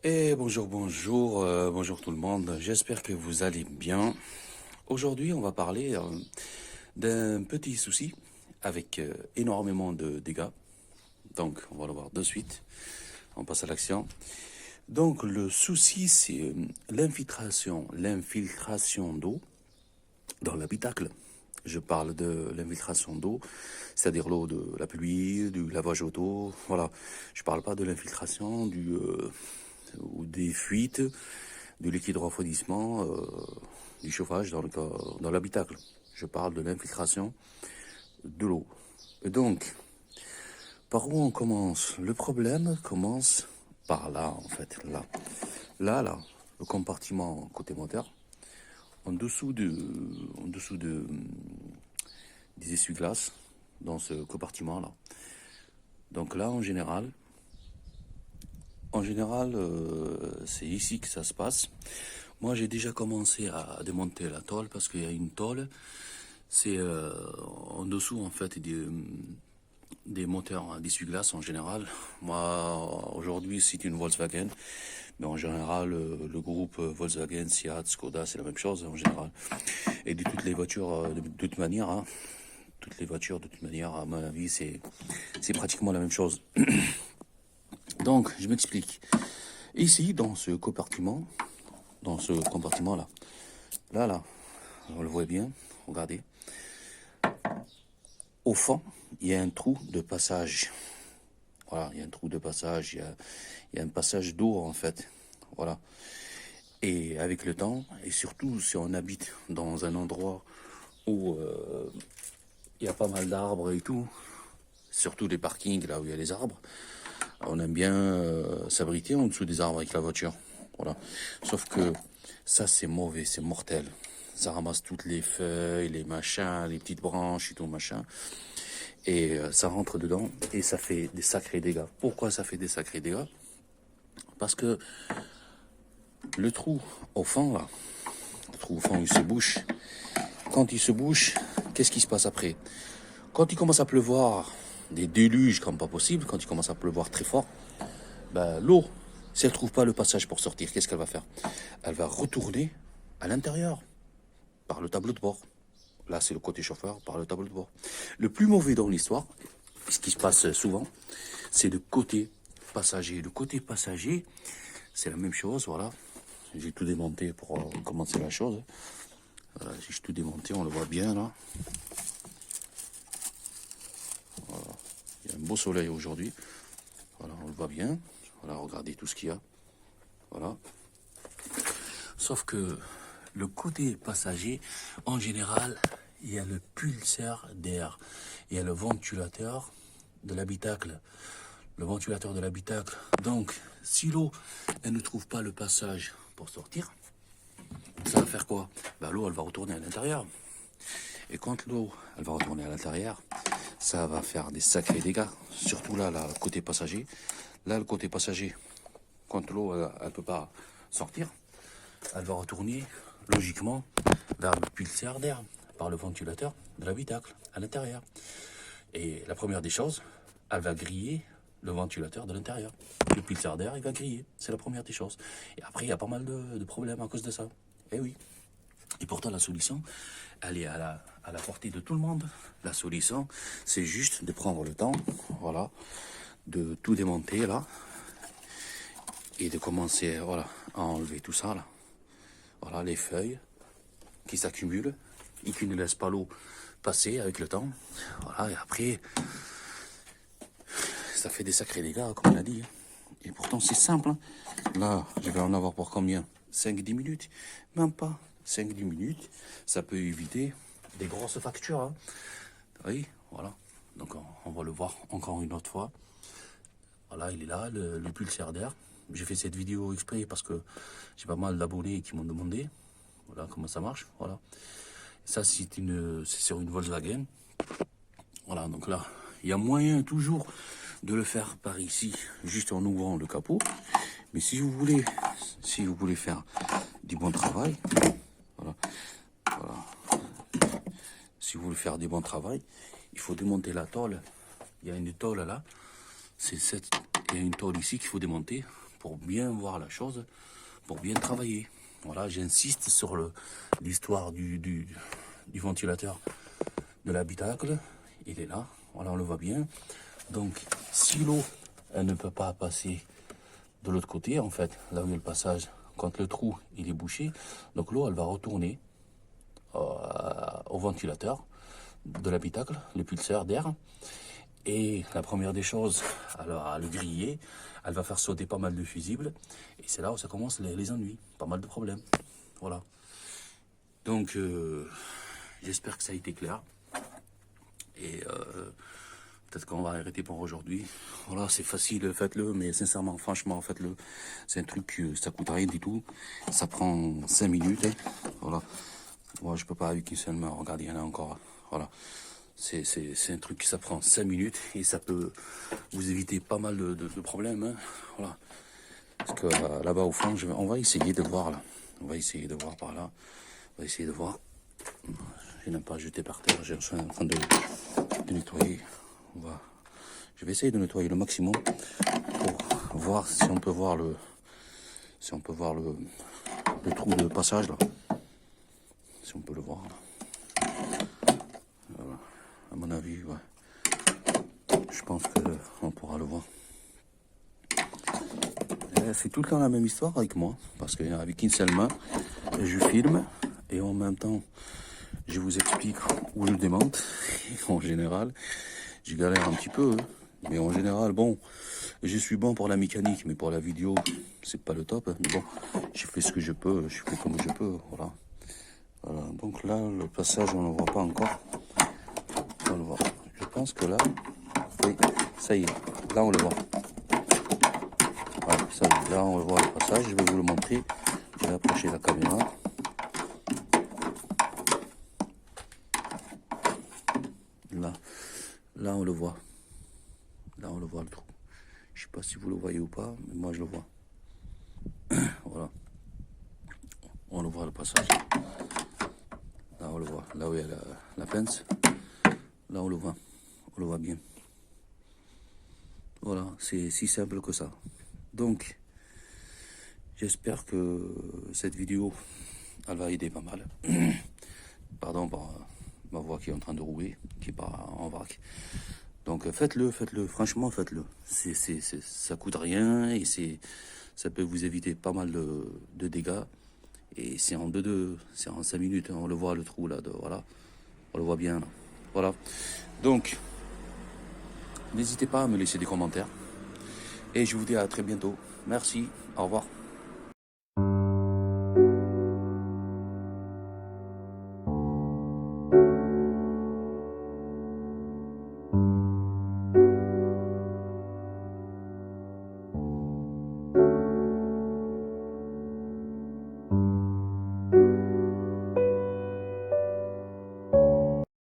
Et bonjour, bonjour, bonjour tout le monde. J'espère que vous allez bien. Aujourd'hui, on va parler d'un petit souci avec énormément de dégâts. Donc, on va le voir de suite. On passe à l'action. Donc, le souci, c'est l'infiltration d'eau dans l'habitacle. Je parle de l'infiltration d'eau, c'est-à-dire l'eau de la pluie, du lavage auto. Voilà. Je parle pas de l'infiltration ou des fuites, du liquide refroidissement, du chauffage dans l'habitacle. Je parle de l'infiltration de l'eau. Et donc, par où on commence? Le problème commence par là, en fait, là. Là, le compartiment côté moteur, en dessous des essuie-glaces, dans ce compartiment-là. Donc là, c'est ici que ça se passe. Moi, j'ai déjà commencé à démonter la tôle parce qu'il y a une tôle. C'est en dessous, en fait, des moteurs d'essuie-glace en général. Moi, aujourd'hui, c'est une Volkswagen. Mais en général, le groupe Volkswagen, Seat, Skoda, c'est la même chose en général. Et de toutes les voitures, de toute manière, hein, toutes les voitures, de toute manière, à mon avis, c'est pratiquement la même chose. Donc, je m'explique. Ici, dans ce compartiment-là, là, on le voit bien, regardez. Au fond, il y a un trou de passage. Voilà, il y a un trou de passage, il y a un passage d'eau, en fait. Voilà. Et avec le temps, et surtout si on habite dans un endroit où il y a pas mal d'arbres et tout, surtout les parkings, là où il y a les arbres, on aime bien s'abriter en dessous des arbres avec la voiture. Voilà. Sauf que ça, c'est mauvais, c'est mortel. Ça ramasse toutes les feuilles, les machins, les petites branches et tout machin. Et ça rentre dedans et ça fait des sacrés dégâts. Pourquoi ça fait des sacrés dégâts? Parce que le trou au fond, là, le trou au fond, il se bouche. Quand il se bouche, qu'est-ce qui se passe après? Quand il commence à pleuvoir, des déluges comme pas possible, quand il commence à pleuvoir très fort, ben, l'eau, si elle trouve pas le passage pour sortir, qu'est-ce qu'elle va faire? Elle va retourner à l'intérieur, par le tableau de bord. Là, c'est le côté chauffeur, par le tableau de bord. Le plus mauvais dans l'histoire, ce qui se passe souvent, c'est le côté passager. Le côté passager, c'est la même chose, voilà. J'ai tout démonté pour commencer la chose. Voilà, j'ai tout démonté, on le voit bien là. Voilà. Il y a un beau soleil aujourd'hui. Voilà, on le voit bien. Voilà, regardez tout ce qu'il y a. Voilà. Sauf que le côté passager, en général, il y a le pulseur d'air. Il y a le ventilateur de l'habitacle. Le ventilateur de l'habitacle. Donc, si l'eau, elle ne trouve pas le passage pour sortir, ça va faire quoi? Ben, l'eau, elle va retourner à l'intérieur. Et quand l'eau, elle va retourner à l'intérieur, ça va faire des sacrés dégâts. Surtout là, le côté passager. Là, le côté passager, quand l'eau, elle ne peut pas sortir, elle va retourner logiquement vers le pulseur d'air, par le ventilateur de l'habitacle, à l'intérieur. Et la première des choses, elle va griller le ventilateur de l'intérieur. Le pulseur d'air, il va griller. C'est la première des choses. Et après, il y a pas mal de problèmes à cause de ça. Eh oui. Et pourtant, la solution, elle est à la portée de tout le monde. La solution, c'est juste de prendre le temps, voilà, de tout démonter, là, et de commencer, voilà, à enlever tout ça, là. Voilà, les feuilles qui s'accumulent et qui ne laissent pas l'eau passer avec le temps. Voilà, et après, ça fait des sacrés dégâts, comme on a dit. Et pourtant, c'est simple, hein. Là, je vais en avoir pour combien? 5-10 minutes? Même pas. 5-10 minutes, ça peut éviter des grosses factures, hein. Oui, voilà. Donc, on va le voir encore une autre fois. Voilà, il est là, le pulseur d'air. J'ai fait cette vidéo exprès parce que j'ai pas mal d'abonnés qui m'ont demandé. Voilà comment ça marche. Voilà. Ça, c'est sur une Volkswagen. Voilà, donc là, il y a moyen toujours de le faire par ici, juste en ouvrant le capot. Mais si vous voulez faire du bon travail, voilà, si vous voulez faire du bon travail, il faut démonter la tôle. Il y a une tôle là, il y a une tôle ici qu'il faut démonter pour bien voir la chose, pour bien travailler. Voilà, j'insiste sur l'histoire du ventilateur de l'habitacle. Il est là, voilà, on le voit bien. Donc, si l'eau, elle ne peut pas passer de l'autre côté, en fait, là où il y a le passage, quand le trou, il est bouché, donc l'eau, elle va retourner au ventilateur de l'habitacle, le pulseur d'air. Et la première des choses, alors à le griller, elle va faire sauter pas mal de fusibles. Et c'est là où ça commence les ennuis, pas mal de problèmes. Voilà. Donc, j'espère que ça a été clair. Et peut-être qu'on va arrêter pour aujourd'hui. Voilà, c'est facile, faites-le, mais sincèrement, franchement, faites-le. C'est un truc, ça coûte rien du tout. Ça prend 5 minutes. Hein. Voilà. Moi, je peux pas avec une seule main. Regardez, il y en a encore. Voilà. C'est un truc qui ça prend 5 minutes et ça peut vous éviter pas mal de problèmes. Hein. Voilà. Parce que là-bas au fond, on va essayer de voir là. On va essayer de voir par là. On va essayer de voir. Je n'ai pas jeté par terre. Je suis en train de nettoyer. Je vais essayer de nettoyer le maximum pour voir si on peut voir le trou de passage là. Si on peut le voir là. Voilà. À mon avis, ouais. Je pense qu'on pourra le voir. C'est tout le temps la même histoire avec moi, parce qu'avec une seule main, je filme et en même temps, je vous explique où je démonte. En général, je galère un petit peu, mais en général, bon, je suis bon pour la mécanique, mais pour la vidéo, c'est pas le top. Mais bon, je fais ce que je peux, je fais comme je peux, voilà. Voilà, donc là, le passage, on ne le voit pas encore. On le voit. Je pense que là, oui, ça y est, là on le voit. Voilà, ça y est, là on voit le passage, je vais vous le montrer. Je vais approcher la caméra. Là on le voit. Là on le voit le trou. Je sais pas si vous le voyez ou pas, mais moi je le vois. Voilà. On le voit le passage. Là on le voit. Là où il y a la pince. Là on le voit. On le voit bien. Voilà, c'est si simple que ça. Donc, j'espère que cette vidéo, elle va aider pas mal. Pardon pour ma voix qui est en train de rouler, qui part en vrac. Donc faites-le, franchement faites-le. Ça coûte rien et ça peut vous éviter pas mal de dégâts. Et c'est en c'est en 5 minutes, hein, on le voit le trou là, voilà. On le voit bien là. Voilà. Donc, n'hésitez pas à me laisser des commentaires. Et je vous dis à très bientôt. Merci, au revoir.